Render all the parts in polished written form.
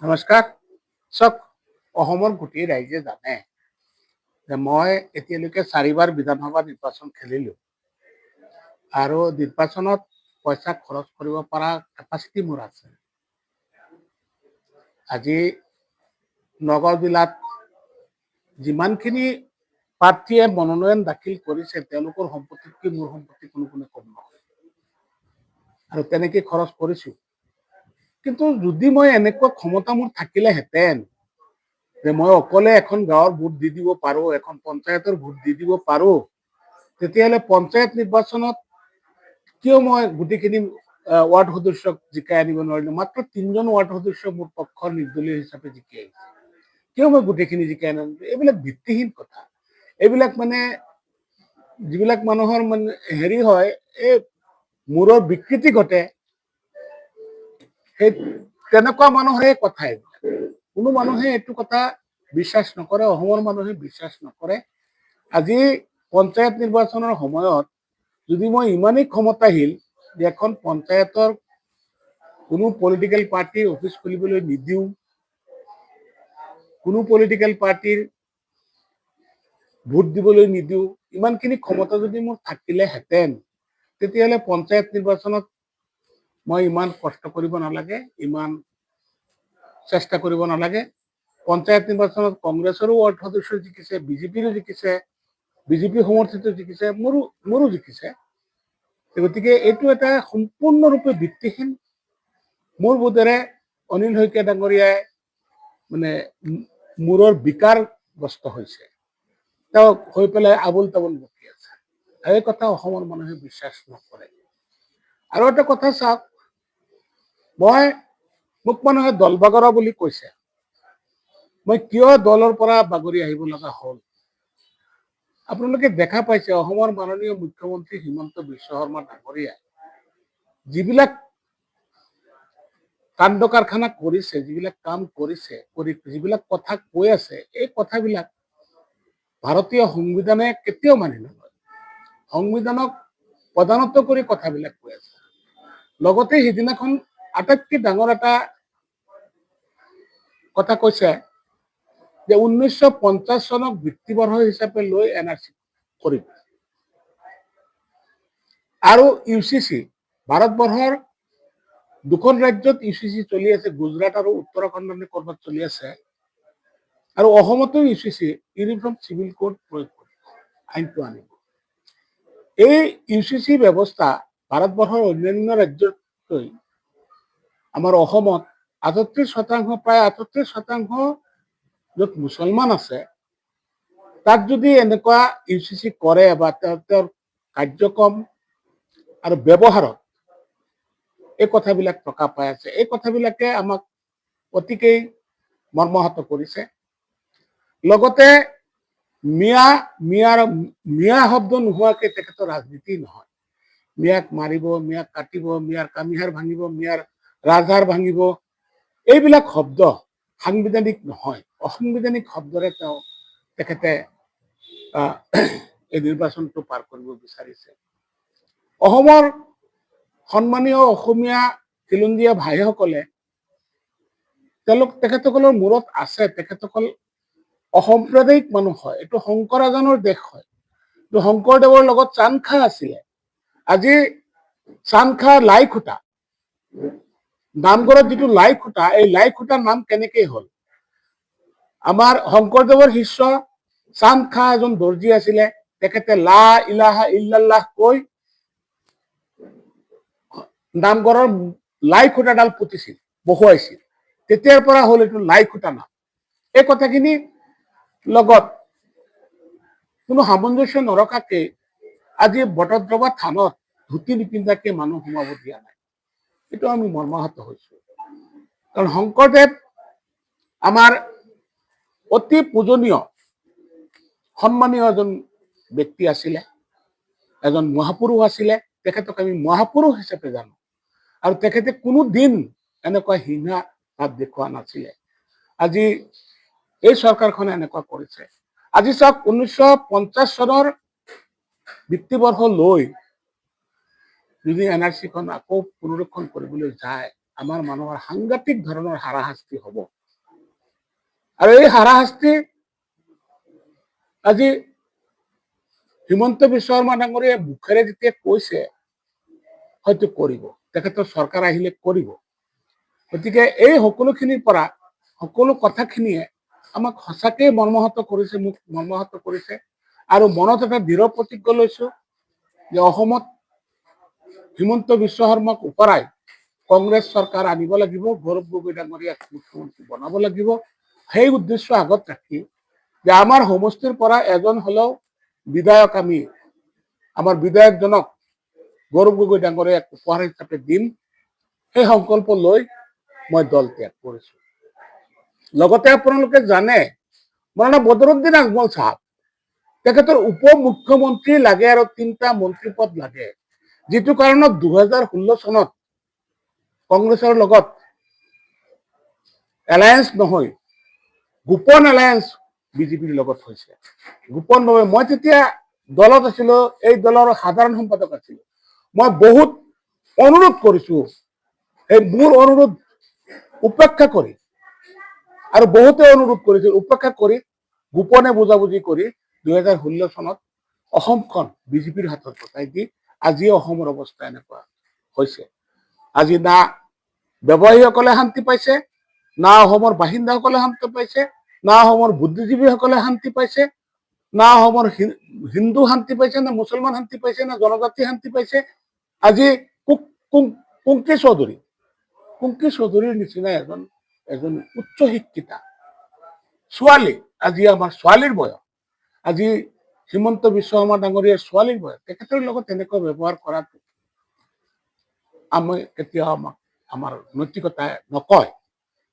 নমস্কাৰ। চাওক, অসমৰ গোটেই ৰাইজে জানে যে মই এতিয়ালৈকে 4বাৰ বিধানসভা নিৰ্বাচন খেলিলোঁ আৰু নিৰ্বাচনত পইচা খৰচ কৰিব পৰা কেপাচিটি মোৰ আছে। আজি নগাঁও জিলাত যিমানখিনি প্ৰাৰ্থীয়ে মনোনয়ন দাখিল কৰিছে তেওঁলোকৰ সম্পত্তিতকৈ মোৰ সম্পত্তি কোনো কম নহয় আৰু তেনেকৈ খৰচ কৰিছোঁ। কিন্তু যদি মই এনেকুৱা ক্ষমতা মোৰ থাকিলেহেঁতেন যে মই অকলে এখন গাঁৱৰ ভোট দি দিব পাৰোঁ, এখন পঞ্চায়তৰ ভোট দি দিব পাৰোঁ, তেতিয়াহ'লে পঞ্চায়ত নিৰ্বাচনত কিয় মই গোটেইখিনি ৱাৰ্ড সদস্যক জিকাই আনিব নোৱাৰিলোঁ? মাত্ৰ 3জন ৱাৰ্ড সদস্য মোৰ পক্ষৰ নিৰ্দলীয় হিচাপে জিকি আহিছে। কিয় মই গোটেইখিনি জিকাই আনিলোঁ? এইবিলাক ভিত্তিহীন কথা। এইবিলাক যিবিলাক মানুহৰ হেৰি হয়, এই মূৰৰ বিকৃতি ঘটে, সেই তেনেকুৱা মানুহৰে কথা এইবিলাক। কোনো মানুহে এইটো কথা বিশ্বাস নকৰে, অসমৰ মানুহে বিশ্বাস নকৰে। আজি পঞ্চায়ত নিৰ্বাচনৰ সময়ত যদি মই ইমানেই ক্ষমতাশীল যে এখন পঞ্চায়তৰ কোনো পলিটিকেল পাৰ্টিৰ অফিচ খুলিবলৈ নিদিওঁ, কোনো পলিটিকেল পাৰ্টিৰ ভোট দিবলৈ নিদিওঁ, ইমানখিনি ক্ষমতা যদি মোৰ থাকিলেহেঁতেন তেতিয়াহ'লে পঞ্চায়ত নিৰ্বাচনত মই ইমান কষ্ট কৰিব নালাগে, ইমান চেষ্টা কৰিব নালাগে। পঞ্চায়ত নিৰ্বাচনত কংগ্ৰেছৰো ৱাৰ্ড সদস্য জিকিছে, বিজেপিৰো জিকিছে, বিজেপি সমৰ্থিত জিকিছে, মোৰো জিকিছে। গতিকে এইটো এটা সম্পূৰ্ণৰূপে ভিত্তিহীন। মোৰ বোধেৰে অনিল শইকীয়া ডাঙৰীয়াই মূৰৰ বিকাৰগ্ৰস্ত হৈছে। তেওঁ হৈ পেলাই আবোল তাবোল বকি আছে। এই কথা অসমৰ মানুহে বিশ্বাস নকৰে। আৰু এটা কথা চাওক, মোক মানুহে দল বাগৰা বুলি কৈছে। মই কিয় দলৰ পৰা বাগৰি আহিব লগা হ'ল? আপোনালোকে দেখা পাইছে অসমৰ মাননীয় মুখ্যমন্ত্ৰী হিমন্ত বিশ্ব শৰ্মা ডাঙৰীয়াই যিবিলাক কাণ্ড কাৰখানা কৰিছে, যিবিলাক কাম কৰিছে, যিবিলাক কথা কৈ আছে, এই কথাবিলাক ভাৰতীয় সংবিধানে কেতিয়াও মানি নলয়। সংবিধানক প্ৰধানত্ব কৰি কথাবিলাক কৈ আছে। লগতে সিদিনাখন আটাইতকৈ ডাঙৰ এটা কথা কৈছে যে 1950 চনক ভিত্তিবৰ্ষ হিচাপে লৈ NRC কৰিব। আৰু UCC ভাৰতবৰ্ষৰ দুখন ৰাজ্যত UCC চলি আছে, গুজৰাট আৰু উত্তৰাখণ্ড ক'ৰবাত চলি আছে। আৰু অসমতো UCC ইউনিফৰ্ম চিভিল কোড প্ৰয়োগ কৰিব, আইনটো আনিব। এই UCC ব্যৱস্থা ভাৰতবৰ্ষৰ অন্যান্য ৰাজ্যতকৈ আমাৰ অসমত 38%, প্ৰায় 38% য'ত মুছলমান আছে, তাত যদি এনেকুৱা UCC কৰে বা তেওঁৰ কাৰ্যক্ৰম আৰু ব্যৱহাৰত এই কথাবিলাক প্ৰকাশ পাই আছে, এই কথাবিলাকে আমাক অতিকেই মৰ্মাহত কৰিছে। লগতে মিয়া শব্দ নোহোৱাকৈ তেখেতৰ ৰাজনীতি নহয়। মিয়াক মাৰিব, মিয়াক কাটিব, মিয়াৰ কামিহাৰ ভাঙিব, মিয়াৰ ৰাজহাৰ ভাঙিব, এইবিলাক শব্দ সাংবিধানিক নহয়। অসাংবিধানিক শব্দৰে তেখেতে এই নিৰ্বাচনটো পাৰ কৰিব বিচাৰিছে। অসমৰ সন্মানীয় অসমীয়া খিলঞ্জীয়া ভাইসকলে তেখেতসকলৰ মূৰত আছে, তেখেতসকল অসাম্প্ৰদায়িক মানুহ হয়। এইটো শংকৰ এজনৰ দেশ হয়। শংকৰদেৱৰ লগত চাংখা আছিলে। আজি চাংখা লাই খুটা, নামঘৰত যিটো লাই খুটা, এই লাই খুটাৰ নাম কেনেকৈ হ'ল? আমাৰ শংকৰদেৱৰ শিষ্য চাংখা এজন দৰ্জী আছিলে। তেখেতে লা ইলাহা ইল্লাল্লাহ কৈ নামঘৰৰ লাই খুটাডাল পুতিছিল, বহুৱাইছিল। তেতিয়াৰ পৰা হ'ল এইটো লাই খুটা নাম। এই কথাখিনি লগত কোনো সামঞ্জস্য নৰখাকে আজি বটদ্ৰৱা থানত ধুতি নিপিন্ধাকে মানুহ সোমাব দিয়া নাই। এইটো আমি মৰ্মাহত হৈছো। কাৰণ শংকৰদেৱ আমাৰ অতি পূজনীয় সন্মানীয় এজন ব্যক্তি আছিলে, এজন মহাপুৰুষ আছিলে। তেখেতক আমি মহাপুৰুষ হিচাপে জানো। আৰু তেখেতে কোনো দিন এনেকুৱা হিংসা ভাৱ দেখুওৱা নাছিলে। আজি এই চৰকাৰখনে এনেকুৱা কৰিছে। আজি চাওক, 1950 চনৰ ভিত্তিবৰ্ষ লৈ যদি NRC খন আকৌ পুনৰীক্ষণ কৰিবলৈ যায়, আমাৰ মানুহৰ সাংঘাতিক ধৰণৰ হাৰাশাস্তি হ'ব। আৰু এই হাৰাশাস্তি আজি হিমন্ত বিশ্ব শৰ্মা ডাঙৰীয়াই মুখেৰে যেতিয়া কৈছে হয়তো কৰিব, তেখেতৰ চৰকাৰ আহিলে কৰিব। গতিকে এই সকলোখিনিৰ পৰা সকলো কথাখিনিয়ে আমাক সঁচাকৈয়ে মৰ্মাহত কৰিছে, মোক মৰ্মাহত কৰিছে। আৰু মনত এটা দৃঢ় প্ৰতিজ্ঞা লৈছো যে অসমত হিমন্ত বিশ্ব শৰ্মাক উপৰাই কংগ্ৰেছ চৰকাৰ আনিব লাগিব, গৌৰৱ গগৈ ডাঙৰীয়াক মুখ্যমন্ত্ৰী বনাব লাগিব। সেই উদ্দেশ্য আগত ৰাখি যে আমাৰ সমষ্টিৰ পৰা এজন হলেও বিধায়ক আমি আমাৰ বিধায়কজনক গৌৰৱ গগৈ ডাঙৰীয়াক উপহাৰ হিচাপে দিম, সেই সংকল্প লৈ মই দল ত্যাগ কৰিছো। লগতে আপোনালোকে জানে মৌলানা বদৰুদ্দিন আজমল চাহাব, তেখেতৰ উপ মুখ্যমন্ত্ৰী লাগে আৰু 3টা মন্ত্ৰী পদ লাগে, যিটো কাৰণত 2016 চনত কংগ্ৰেছৰ লগত এলায়েন্স নহয়, গোপন এলায়েন্স বিজেপিৰ লগত হৈছে। গোপনভাৱে মই তেতিয়া দলত আছিলো, এই দলৰ সাধাৰণ সম্পাদক আছিলো। মই বহুত অনুৰোধ কৰিছো, এই মোৰ অনুৰোধ উপেক্ষা কৰি আৰু বহুতে অনুৰোধ কৰিছিল, উপেক্ষা কৰি গোপনে বুজাবুজি কৰি 2016 চনত অসমখন বিজেপিৰ হাতত গতাই দি আজি অসমৰ অৱস্থা এনেকুৱা হৈছে। আজি না ব্যৱসায়ীসকলে শান্তি পাইছে, না অসমৰ বাসিন্দাসকলে শান্তি পাইছে, না অসমৰ বুদ্ধিজীৱীসকলে শান্তি পাইছে, না অসমৰ হিন্দু শান্তি পাইছে, না মুছলমান শান্তি পাইছে, না জনজাতি শান্তি পাইছে। আজি কুংকি চৌধুৰীৰ নিচিনা এজন উচ্চ শিক্ষিতা ছোৱালী, আজি আমাৰ ছোৱালীৰ বয়স, আজি হিমন্ত বিশ্ব শৰ্মা ডাঙৰীয়াৰ ছোৱালীৰ বয়স, তেখেতৰ লগত তেনেকুৱা ব্যৱহাৰ কৰাটো আমি কেতিয়াও আমাৰ নৈতিকতা নকয়।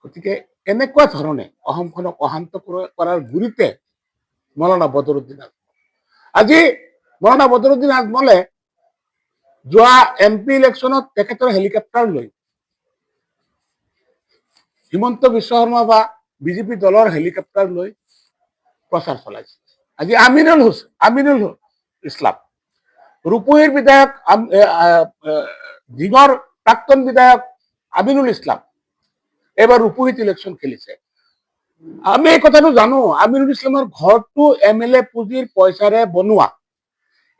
গতিকে এনেকুৱা ধৰণে অসমখনক অশান্ত কৰাৰ গুৰিতে মৌলানা বদৰুদ্দিন আজমল। আজি মৌলানা বদৰুদ্দিন আজমলে যোৱা MP ইলেকশ্যনত তেখেতৰ হেলিকপ্টাৰ লৈ হিমন্ত বিশ্ব শৰ্মা বা বিজেপি দলৰ হেলিকপ্টাৰ লৈ প্ৰচাৰ চলাইছে। আজি আমিনুল ইছলাম, ৰূপহীৰ বিধায়ক, জিঙৰ প্ৰাক্তন বিধায়ক আমিনুল ইছলাম এবাৰ ৰূপহীত ইলেকশ্যন খেলিছে। আমি এই কথাটো জানো, আমিনুল ইছলামৰ ঘৰটো MLA পুঁজিৰ পইচাৰে বনোৱা।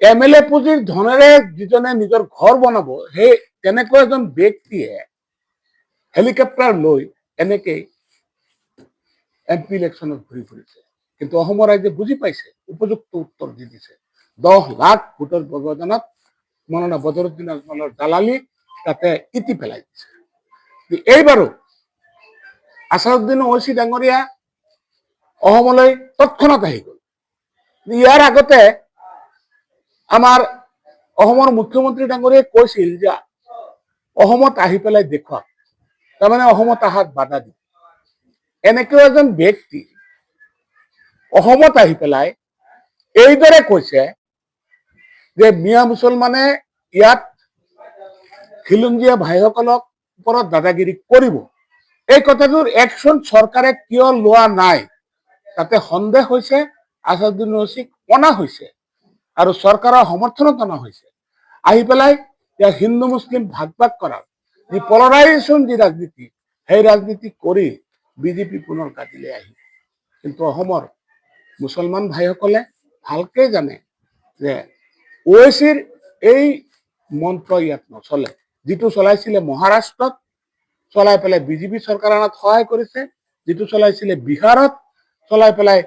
MLA পুঁজিৰ ধনেৰে যিজনে নিজৰ ঘৰ বনাব, সেই তেনেকুৱা এজন ব্যক্তিয়ে হেলিকপ্টাৰ লৈ এনেকেই MP ইলেকশ্যনত ঘূৰি ফুৰিছে। কিন্তু অসমৰ ৰাইজে বুজি পাইছে, উপযুক্ত উত্তৰ দি দিছে। 10 লাখ ভোটৰ ব্যৱধানত মৌলানা বদৰুদ্দিন আজমলৰ দালালি তাতে ইতি পেলাই দিছে। এইবাৰো আছাদুদ্দিন ওৱৈচী ডাঙৰীয়া অসমলৈ তৎক্ষণাত আহি গ'ল। ইয়াৰ আগতে আমাৰ অসমৰ মুখ্যমন্ত্ৰী ডাঙৰীয়াই কৈছিল যে অসমত আহি পেলাই দেখুৱাক, তাৰমানে অসমত আহাত বাধা দি। এনেকুৱা এজন ব্যক্তি অসমত আহি পেলাই এইদৰে কৈছে যে মিয়া মুছলমানে ইয়াত খিলঞ্জীয়া ভাইসকলক ওপৰত দাদাগিৰি কৰিব। এই কথাটোৰ একশ্যন চৰকাৰে কিয় লোৱা নাই, তাতে সন্দেহ হৈছে। আছাদুদ্দিন ওৱৈচীক অনা হৈছে আৰু চৰকাৰৰ সমৰ্থনত অনা হৈছে। আহি পেলাই ইয়াৰ হিন্দু মুছলিম ভাগ কৰাৰ যি পলাৰাইজেশ্যন, যি ৰাজনীতি, সেই ৰাজনীতি কৰি বিজেপি পুনৰ গাদিলৈ আহিব। কিন্তু অসমৰ মুছলমান ভাইসকলে ভালকে জানে যে ওৱৈচীৰ এই মন্ত্ৰ ইয়াত নচলে। যিটো চলাইছিলে মহাৰাষ্ট্ৰত, চলাই পেলাই বিজেপি চৰকাৰ অনাত সহায় কৰিছে, যিটো চলাইছিলে বিহাৰত, চলাই পেলাই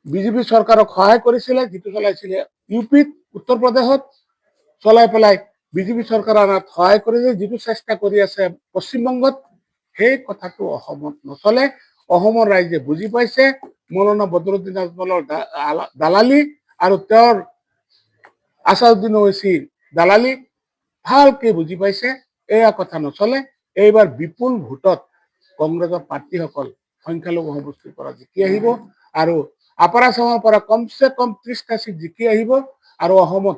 বিজেপি চৰকাৰক সহায় কৰিছিলে, যিটো চলাইছিলে UPত, উত্তৰ প্ৰদেশত, চলাই পেলাই বিজেপি চৰকাৰ অনাত সহায় কৰিছে, যিটো চেষ্টা কৰি আছে পশ্চিমবংগত, সেই কথাটো অসমত নচলে। অসমৰ ৰাইজে বুজি পাইছে মৌলানা বদৰুদ্দিন আজমলৰ দালালি আৰু তেওঁৰ আছাদুদ্দিন ওৱৈচীৰ দালালি ভালকে বুজি পাইছে। এয়া কথা নচলে। এইবাৰ বিপুল ভোটত কংগ্ৰেছৰ প্ৰাৰ্থীসকল সংখ্যালঘু সমষ্টিৰ পৰা জিকি আহিব আৰু আপাৰ আছামৰ পৰা কমচে কম 30টা চিট জিকি আহিব আৰু অসমত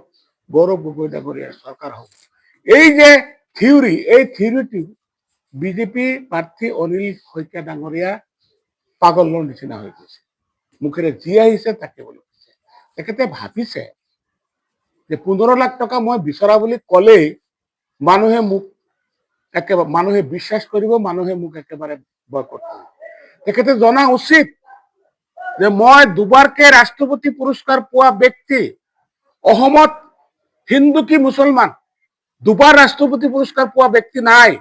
গৌৰৱ গগৈ ডাঙৰীয়াৰ চৰকাৰ হ'ব। এই যে থিয়ৰী, এই থিয়ৰীটো বিজেপি প্ৰাৰ্থী অনিল শইকীয়া ডাঙৰীয়া পাগলৰ নিচিনা হৈ গৈছে। মুখেৰে যি আহিছে তাকে বুলি কৈছে। তেখেতে ভাবিছে যে 15 লাখ টকা মই বিচৰা বুলি ক'লেই মানুহে মোক একেবাৰে মানুহে বিশ্বাস কৰিব, মানুহে মোক একেবাৰে বয়কট কৰিব। তেখেতে জনা উচিত যে মই দুবাৰকে ৰাষ্ট্ৰপতি পুৰস্কাৰ পোৱা ব্যক্তি, অসমত হিন্দু কি মুছলমান দুবাৰ ৰাষ্ট্ৰপতি পুৰস্কাৰ পোৱা ব্যক্তি নাই,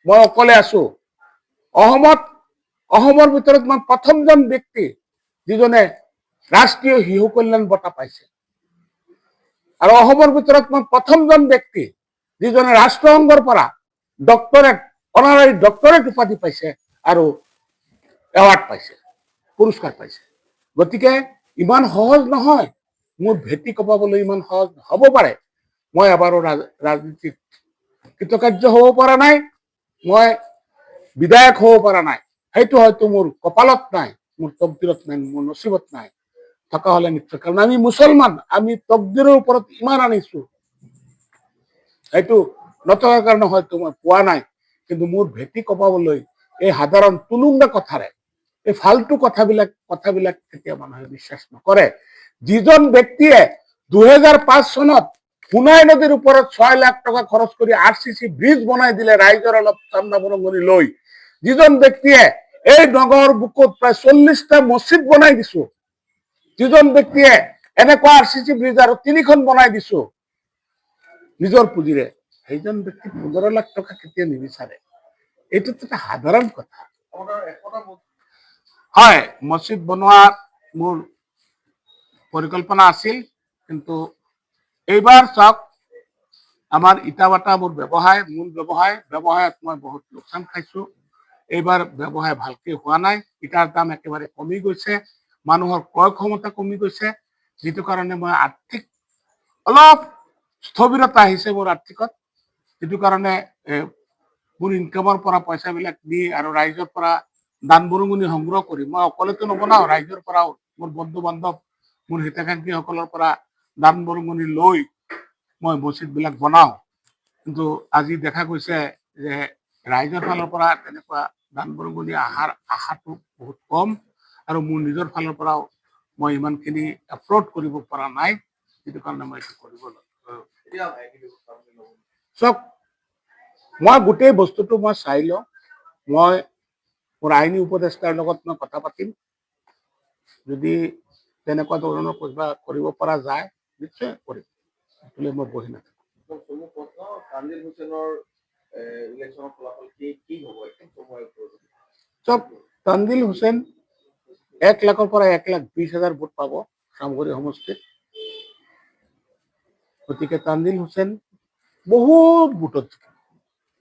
মই অকলে আছো। অসমৰ ভিতৰত মই প্ৰথমজন ব্যক্তি যিজনে ৰাষ্ট্ৰীয় শিশু কল্যাণ বঁটা পাইছে, আৰু অসমৰ ভিতৰত মই প্ৰথমজন ব্যক্তি যিজনে ৰাষ্ট্ৰসংঘৰ পৰা ডক্টৰেট, অনাৰাৰী ডক্টৰেট উপাধি পাইছে আৰু এৱাৰ্ড পাইছে, পুৰস্কাৰ পাইছে। গতিকে ইমান সহজ নহয়, মোৰ ভেটি কপাবলৈ ইমান সহজ হ'ব পাৰে। মই এবাৰো ৰাজনীতিত কৃতকাৰ্য হ'ব পৰা নাই, মই বিধায়ক হ'ব পৰা নাই, সেইটো হয়তো মোৰ কপালত নাই, মোৰ তকদিৰত নাই, মোৰ নচিবত নাই। থকা হলে নিশ্চয়, কাৰণ আমি মুছলমান, আমি তকদিৰৰ ওপৰত ইমান আনিছো, সেইটো নথকাৰ কাৰণে হয়তো মই পোৱা নাই। কিন্তু মোৰ ভেটি কপাবলৈ এই সাধাৰণ তুলুংগা কথাৰে, এই ফাল্টু কথাবিলাক কেতিয়া মানুহে বিশ্বাস নকৰে। যিজন ব্যক্তিয়ে 2005 চনত সোণাই নদীৰ ওপৰত 6 লাখ টকা খৰচ কৰি RCC ব্ৰিজ বনাই দিলে ৰাইজৰ অলপ চান্দা বৰঙণি লৈ, যিজন ব্যক্তিয়ে এই নগৰ বুকুত প্ৰায় 40টা মছজিদ বনাই দিছো, যিজন ব্যক্তিয়ে এনেকুৱা RCC ব্ৰিজ আৰু 3খন বনাই দিছো নিজৰ পুঁজিৰে, সেইজন ব্যক্তি 15 লাখ টকা কেতিয়া নিবিচাৰে? এইটোতো এটা সাধাৰণ কথা। হয়, মছজিদ বনোৱা মোৰ পৰিকল্পনা আছিল, কিন্তু এইবাৰ চাওক, আমাৰ ইটা বাটা মোৰ ব্যৱসায়, মূল ব্যৱসায়ত মই বহুত লোকচান খাইছো। এইবাৰ ব্যৱসায় ভালকে হোৱা নাই, ইটাৰ দাম একেবাৰে কমি গৈছে, মানুহৰ ক্ৰয় ক্ষমতা কমি গৈছে, যিটো কাৰণে মই আৰ্থিক অলপ স্থবিৰতা আহিছে মোৰ আৰ্থিকত, যিটো কাৰণে মোৰ ইনকামৰ পৰা পইচাবিলাক দি আৰু ৰাইজৰ পৰা দান বৰঙণি সংগ্ৰহ কৰি, মই অকলেতো নবনাও, ৰাইজৰ পৰাও, মোৰ বন্ধু বান্ধৱ, মোৰ হিতাকাংক্ষীসকলৰ পৰা দান বৰঙণি লৈ মই মছজিদবিলাক বনাও। কিন্তু আজি দেখা গৈছে যে ৰাইজৰ ফালৰ পৰা তেনেকুৱা দান বৰঙণি অহাৰ আশাটো বহুত কম, আৰু মোৰ নিজৰ ফালৰ পৰাও মই ইমানখিনি এফৰ্ড কৰিব পৰা নাই, যিটো কাৰণে মই এইটো কৰিব চাওক, মই গোটেই বস্তুটো মই চাই লওঁ, মই মোৰ আইনী উপদেষ্টাৰ লগত মই কথা পাতিম, যদি তেনেকুৱা ধৰণৰ কিবা কৰিব পৰা যায় নিশ্চয় কৰিম, মই বহি নাথাকো। চব তানজিল হুছেইন 1 লাখৰ পৰা 1,20,000 ভোট পাব চামগুৰি সমষ্টিত। গতিকে তানজিল হুছেইন বহুত ভোটত